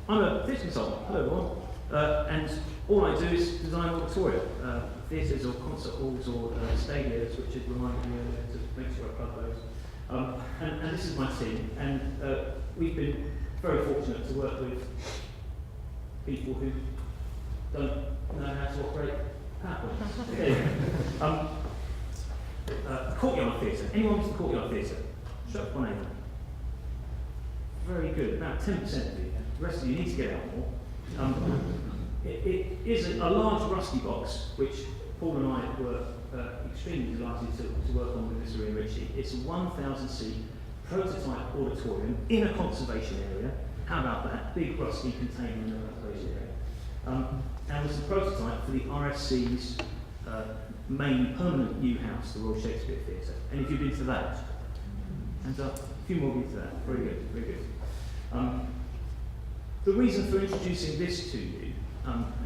I'm a theatre consultant. Hello everyone. And all I do is design auditorium, theatres or concert halls or stadiums, which had reminded me earlier to make sure I plug those. And this is my team, and we've been very fortunate to work with people who don't know how to operate PowerPoint. Courtyard theatre. Anyone who's the courtyard theatre? Show up one hand. Very good. About 10% of you. The rest of you need to get out more. It is a large rusty box, which Paul and I were extremely delighted to work on with Mr. Ian Ritchie. It's a 1,000-seat prototype auditorium in a conservation area. How about that? Big rusty container in a conservation area. And it's a prototype for the RSC's main permanent new house, the Royal Shakespeare Theatre. And if you've been to that, and a few more been to that. Very good, very good. The reason for introducing this to you,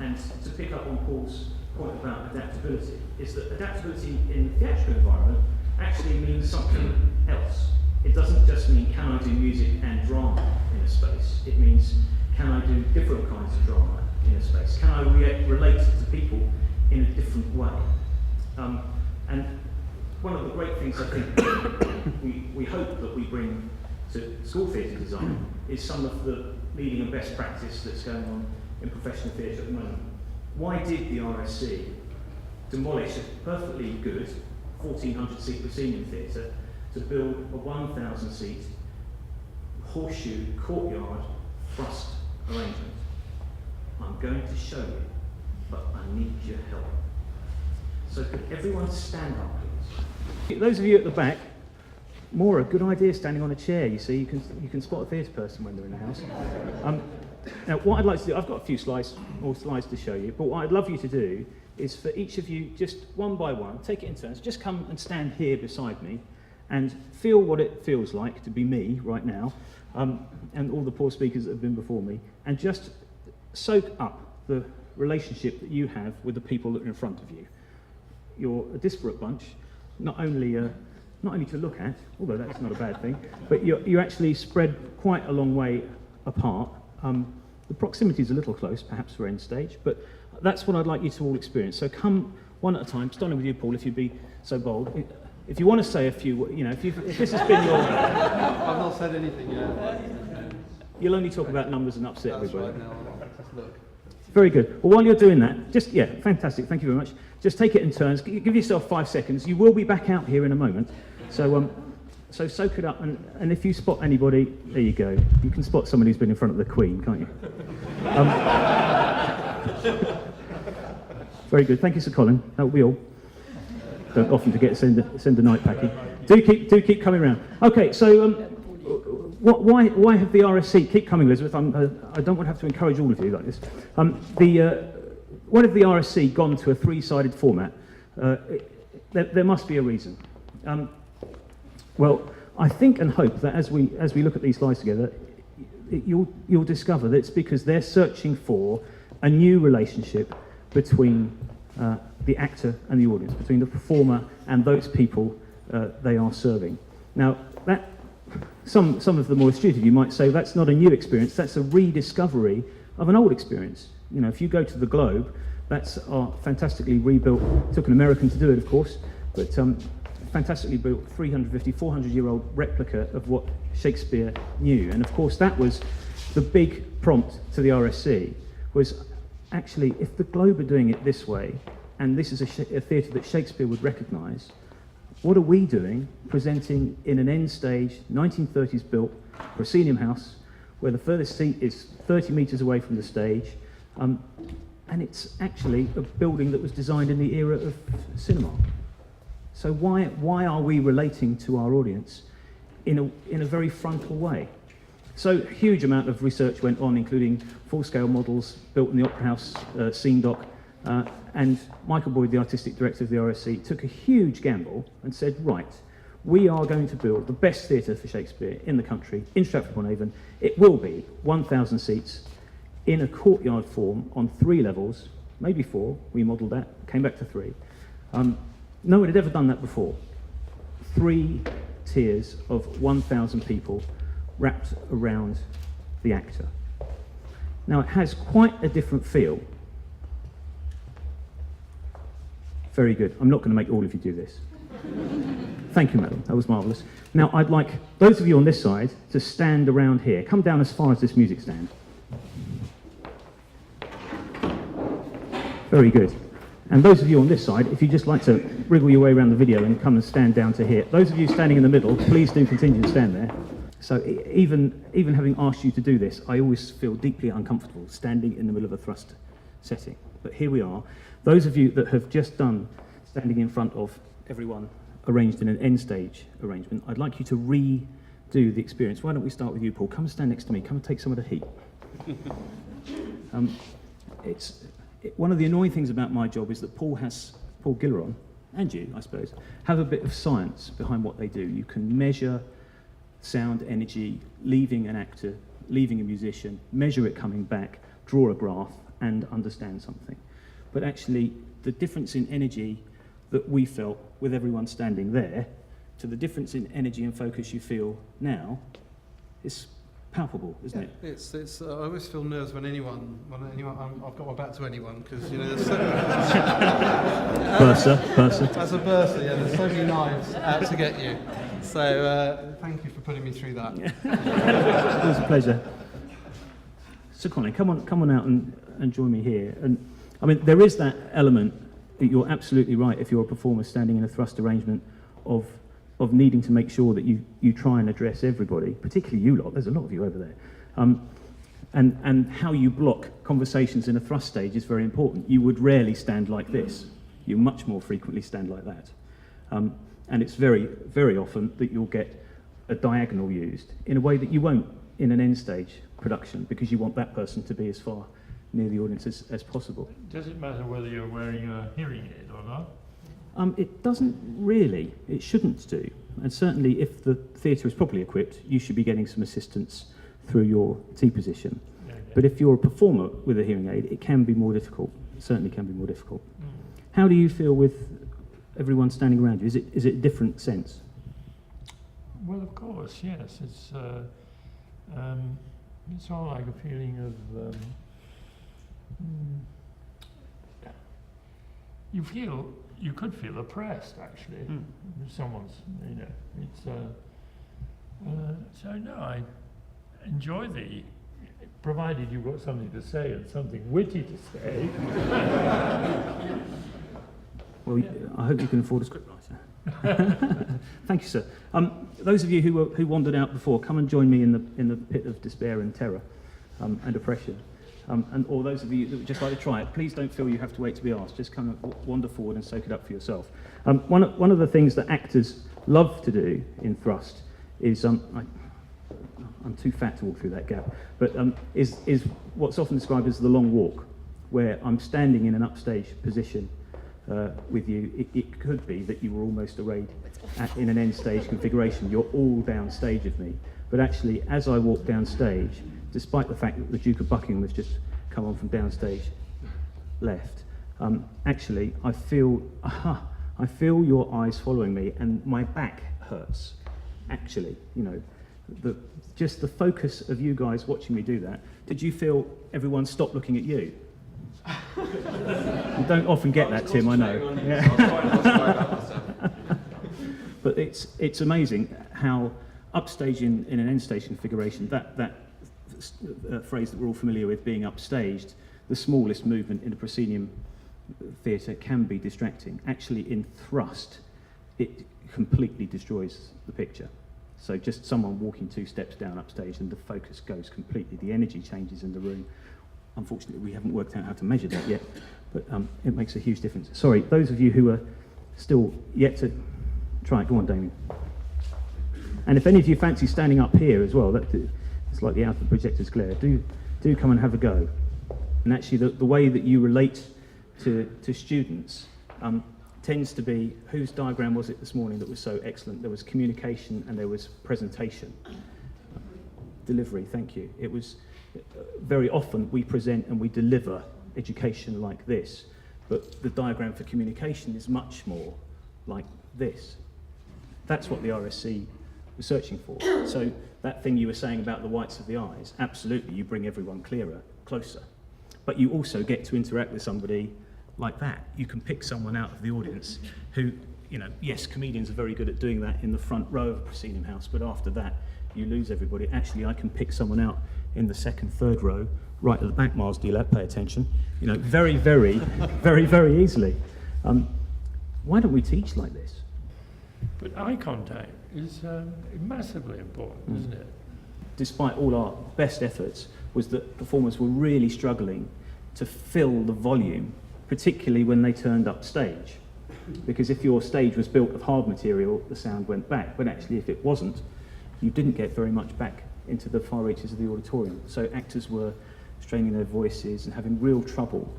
and to pick up on Paul's point about adaptability, is that adaptability in the theatrical environment actually means something else. It doesn't just mean can I do music and drama in a space. It means can I do different kinds of drama in a space? Can I relate to people in a different way? And one of the great things I think we hope that we bring to school theatre design is some of the leading and best practice that's going on in professional theatre at the moment. Why did the RSC demolish a perfectly good 1,400-seat proscenium theatre to build a 1,000-seat horseshoe courtyard thrust arrangement? I'm going to show you, but I need your help. So could everyone stand up, please? Those of you at the back, Maura, good idea standing on a chair. You see, you can spot a theatre person when they're in the house. Now, what I'd like to do, I've got a few more slides to show you, but what I'd love you to do is for each of you, just one by one, take it in turns, just come and stand here beside me and feel what it feels like to be me right now, and all the poor speakers that have been before me, and just soak up the relationship that you have with the people that are in front of you. You're a disparate bunch, not only to look at, although that's not a bad thing, but you're actually spread quite a long way apart. The proximity is a little close, perhaps for end stage, but that's what I'd like you to all experience. So come one at a time, starting with you, Paul, if you'd be so bold. If you want to say a few, if this has been your... I've not said anything yet. You'll only talk about numbers and upset That's everybody. right, now let's look. Very good. Well, while you're doing that, fantastic, thank you very much. Just take it in turns, give yourself 5 seconds. You will be back out here in a moment. So soak it up, and if you spot anybody, there you go. You can spot somebody who's been in front of the Queen, can't you? Very good, thank you, Sir Colin. That will be all. Don't often to send a night packing. Do keep coming around. Okay, so why have the RSC keep coming, Elizabeth? I don't want to have to encourage all of you like this. Why have the RSC gone to a 3-sided format? There must be a reason. Well, I think and hope that as we look at these slides together, you'll discover that it's because they're searching for a new relationship between the actor and the audience, between the performer and those people they are serving. Now, that some of the more astute of you might say that's not a new experience, that's a rediscovery of an old experience. You know, if you go to the Globe, that's our fantastically rebuilt, took an American to do it, of course, but fantastically built 350, 400-year-old replica of what Shakespeare knew. And of course, that was the big prompt to the RSC, was actually, if the Globe are doing it this way, and this is a theatre that Shakespeare would recognise, what are we doing presenting in an end stage, 1930s built proscenium house, where the furthest seat is 30 metres away from the stage, and it's actually a building that was designed in the era of cinema. So why are we relating to our audience in a very frontal way? So a huge amount of research went on, including full-scale models built in the Opera House scene dock, and Michael Boyd, the artistic director of the RSC, took a huge gamble and said, right, we are going to build the best theatre for Shakespeare in the country, in Stratford-upon-Avon. It will be 1,000 seats in a courtyard form on 3 levels, maybe 4, we modelled that, came back to 3. No one had ever done that before. 3 tiers of 1,000 people wrapped around the actor. Now it has quite a different feel. Very good. I'm not going to make all of you do this. Thank you, madam. That was marvellous. Now I'd like those of you on this side to stand around here. Come down as far as this music stand. Very good. And those of you on this side, if you'd just like to wriggle your way around the video and come and stand down to here. Those of you standing in the middle, please do continue to stand there. So even having asked you to do this, I always feel deeply uncomfortable standing in the middle of a thrust setting. But here we are. Those of you that have just done standing in front of everyone arranged in an end stage arrangement, I'd like you to redo the experience. Why don't we start with you, Paul? Come and stand next to me. Come and take some of the heat. One of the annoying things about my job is that Paul Gilleron, and you, I suppose, have a bit of science behind what they do. You can measure sound energy, leaving an actor, leaving a musician, measure it coming back, draw a graph, and understand something. But actually, the difference in energy that we felt with everyone standing there to the difference in energy and focus you feel now is palpable, isn't it? It's. I always feel nerves when anyone. I've got my back to anyone because there's so Bursar. As a bursar, yeah, there's so many knives out to get you. So thank you for putting me through that. It was a pleasure. So Colin, come on out and join me here. And I mean, there is that element that you're absolutely right if you're a performer standing in a thrust arrangement of needing to make sure that you try and address everybody, particularly you lot. There's a lot of you over there. And how you block conversations in a thrust stage is very important. You would rarely stand like this. You much more frequently stand like that. And it's very, very often that you'll get a diagonal used in a way that you won't in an end stage production because you want that person to be as far near the audience as possible. Does it matter whether you're wearing a hearing aid or not? It doesn't really. It shouldn't do. And certainly if the theatre is properly equipped, you should be getting some assistance through your T position. Okay. But if you're a performer with a hearing aid, it can be more difficult. It certainly can be more difficult. How do you feel with everyone standing around you? Is it a different sense? Well, of course, yes. It's all like a feeling of you could feel oppressed actually. If someone's, it's so no, I enjoy provided you've got something to say and something witty to say. Well, I hope you can afford a scriptwriter. Thank you, sir. Those of you who wandered out before, come and join me in the pit of despair and terror and oppression. Or those of you that would just like to try it, please don't feel you have to wait to be asked. Just come and wander forward and soak it up for yourself. One of the things that actors love to do in thrust is I'm too fat to walk through that gap, but is what's often described as the long walk, where I'm standing in an upstage position with you. It could be that you were almost arrayed in an end stage configuration. You're all downstage of me, but actually, as I walk downstage, despite the fact that the Duke of Buckingham has just come on from downstage left, actually I feel your eyes following me, and my back hurts. Actually, just the focus of you guys watching me do that. Did you feel everyone stop looking at you? You don't often get that, Tim, I know. Yeah. But it's amazing how upstage in an end stage configuration, that phrase that we're all familiar with, being upstaged, the smallest movement in a proscenium theatre can be distracting. Actually, in thrust, it completely destroys the picture. So just someone walking 2 steps down upstage and the focus goes completely, the energy changes in the room. Unfortunately, we haven't worked out how to measure that yet, but it makes a huge difference. Sorry, those of you who are still yet to try it, go on, Damien. And if any of you fancy standing up here as well, it's like the out of the projector's glare, do come and have a go. And actually, the way that you relate to students tends to be, whose diagram was it this morning that was so excellent? There was communication and there was presentation. Delivery, thank you. It was very often we present and we deliver education like this, but the diagram for communication is much more like this. That's what the RSC were searching for. So that thing you were saying about the whites of the eyes, absolutely, you bring everyone closer. But you also get to interact with somebody like that. You can pick someone out of the audience who, you know, yes, comedians are very good at doing that in the front row of a proscenium house, but after that, you lose everybody. Actually, I can pick someone out in the second, third row, right at the back, Miles Delap, pay attention, you know, very, very easily. Why don't we teach like this? But eye contact is massively important, isn't it? Despite all our best efforts, was that performers were really struggling to fill the volume, particularly when they turned up stage. Because if your stage was built of hard material, the sound went back, but actually if it wasn't, you didn't get very much back into the far reaches of the auditorium. So actors were straining their voices and having real trouble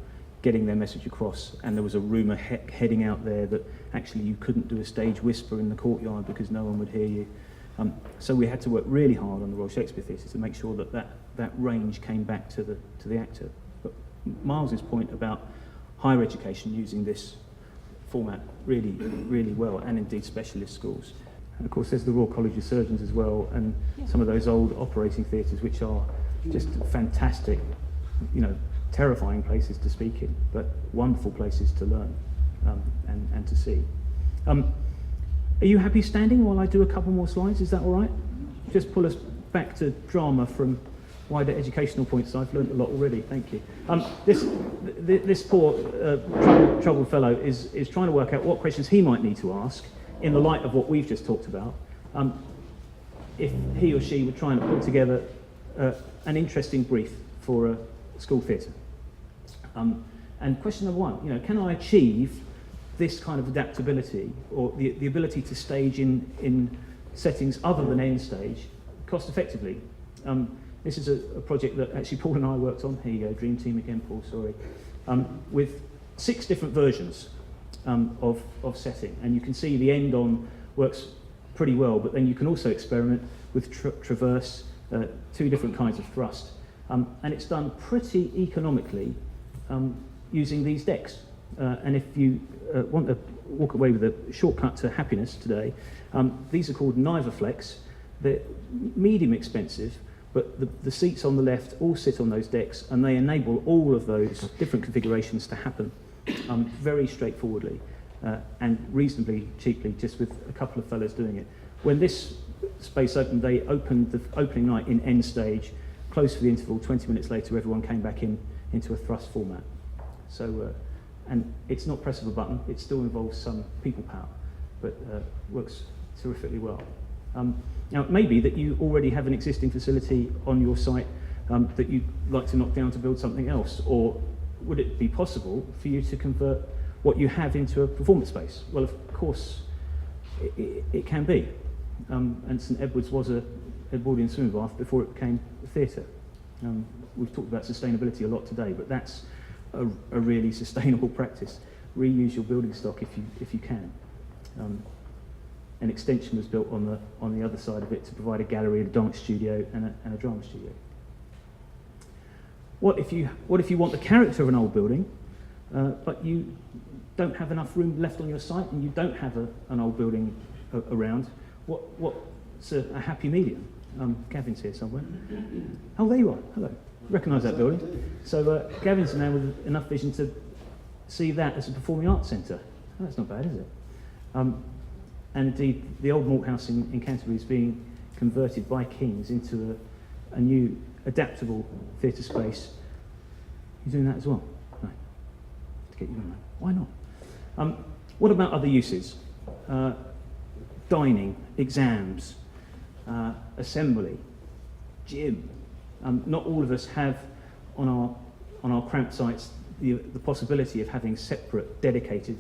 getting their message across, and there was a rumour heading out there that actually you couldn't do a stage whisper in the courtyard because no one would hear you. So we had to work really hard on the Royal Shakespeare Theatre to make sure that that range came back to the actor. But Miles's point about higher education using this format really well, and indeed specialist schools. And of course there's the Royal College of Surgeons as well, and some of those old operating theatres which are just fantastic, you know, terrifying places to speak in, but wonderful places to learn and to see. Are you happy standing while I do a couple more slides? Is that all right? Just pull us back to drama from wider educational points. I've learned a lot already, thank you. This poor troubled fellow is trying to work out what questions he might need to ask in the light of what we've just talked about, if he or she would try and put together an interesting brief for a school theatre. And question number one, you know, can I achieve this kind of adaptability, or the ability to stage in settings other than end stage cost effectively? This is a project that actually Paul and I worked on. Here you go, Dream Team again, Paul, sorry. With 6 different versions of setting. And you can see the end on works pretty well, but then you can also experiment with traverse, 2 different kinds of thrust. And it's done pretty economically using these decks. And if you want to walk away with a shortcut to happiness today, these are called Niverflex. They're medium expensive, but the seats on the left all sit on those decks, and they enable all of those different configurations to happen very straightforwardly and reasonably cheaply, just with a couple of fellas doing it. When this space opened, they opened the opening night in end stage, closed for the interval. 20 minutes later, everyone came back into a thrust format. So, and it's not press of a button, it still involves some people power, but works terrifically well. Now, it may be that you already have an existing facility on your site that you'd like to knock down to build something else, or would it be possible for you to convert what you have into a performance space? Well, of course, it can be. And St Edward's was a Edwardian swimming bath before it became a theatre. We've talked about sustainability a lot today, but that's a really sustainable practice. Reuse your building stock if you can. An extension was built on the other side of it to provide a gallery, a dance studio, and a drama studio. What if you want the character of an old building, but you don't have enough room left on your site, and you don't have an old building around? What's a happy medium? Gavin's here somewhere. Oh, there you are. Hello. Recognise that building. So Gavin's a man with enough vision to see that as a performing arts centre. Oh, that's not bad, is it? And indeed, the old malt house in Canterbury is being converted by King's into a new adaptable theatre space. You're doing that as well? No. To get you on that. Why not? What about other uses? Dining, exams, assembly, gym. Not all of us have on our cramped sites the possibility of having separate, dedicated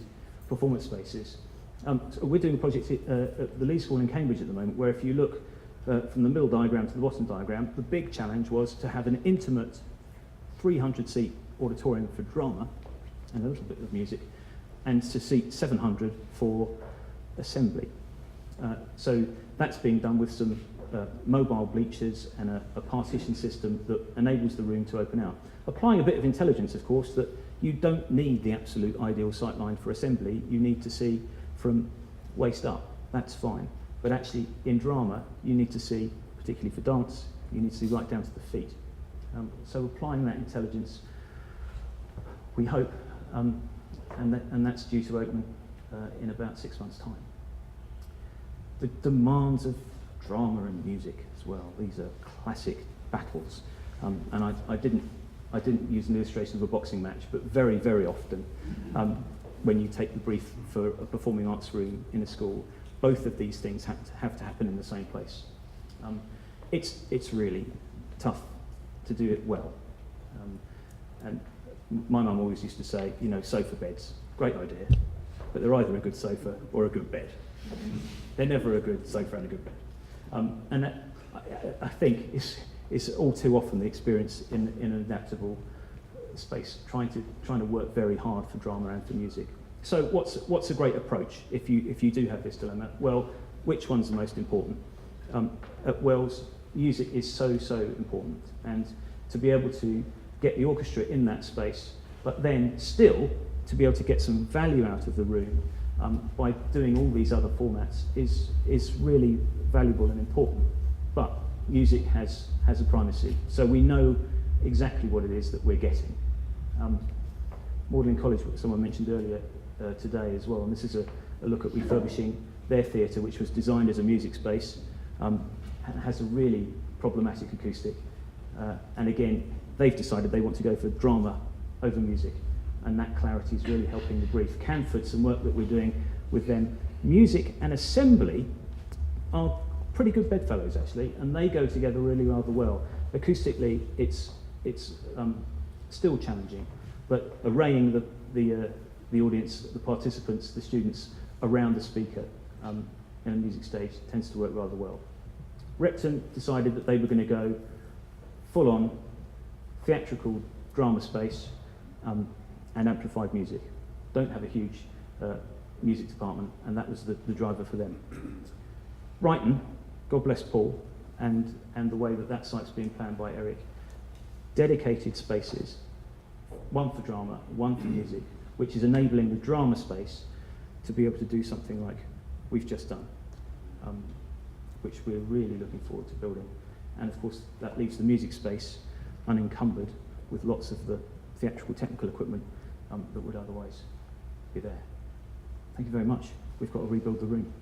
performance spaces. So we're doing a project at the Lee School in Cambridge at the moment, where if you look from the middle diagram to the bottom diagram, the big challenge was to have an intimate 300-seat auditorium for drama and a little bit of music, and to seat 700 for assembly. So that's being done with some mobile bleachers and a partition system that enables the room to open out. Applying a bit of intelligence, of course, that you don't need the absolute ideal sightline for assembly. You need to see from waist up. That's fine. But actually, in drama, you need to see, particularly for dance, you need to see right down to the feet. So applying that intelligence, we hope, and that's due to open in about 6 months' time. The demands of drama and music as well. These are classic battles, and I didn't use an illustration of a boxing match, but very, very often, when you take the brief for a performing arts room in a school, both of these things have to happen in the same place. It's really tough to do it well, and my mum always used to say, you know, sofa beds, great idea, but they're either a good sofa or a good bed. They're never a good sofa and a good bed. And that, I think is all too often the experience in an adaptable space, trying to work very hard for drama and for music. So what's a great approach if you do have this dilemma? Well, which one's the most important? At Wells, music is so important, and to be able to get the orchestra in that space, but then still to be able to get some value out of the room by doing all these other formats is really valuable and important. But music has a primacy, so we know exactly what it is that we're getting. Magdalen College, someone mentioned earlier today as well, and this is a look at refurbishing their theatre, which was designed as a music space, has a really problematic acoustic, and again, they've decided they want to go for drama over music, and that clarity is really helping the brief. Canford, some work that we're doing with them, music and assembly are pretty good bedfellows actually, and they go together really rather well. Acoustically, it's still challenging, but arraying the audience, the participants, the students around the speaker in a music stage tends to work rather well. Repton decided that they were going to go full-on theatrical drama space and amplified music. Don't have a huge music department, and that was the driver for them. Brighton, God bless Paul, and the way that site's being planned by Eric, dedicated spaces, one for drama, one for music, which is enabling the drama space to be able to do something like we've just done, which we're really looking forward to building. And of course, that leaves the music space unencumbered with lots of the theatrical technical equipment that would otherwise be there. Thank you very much. We've got to rebuild the room.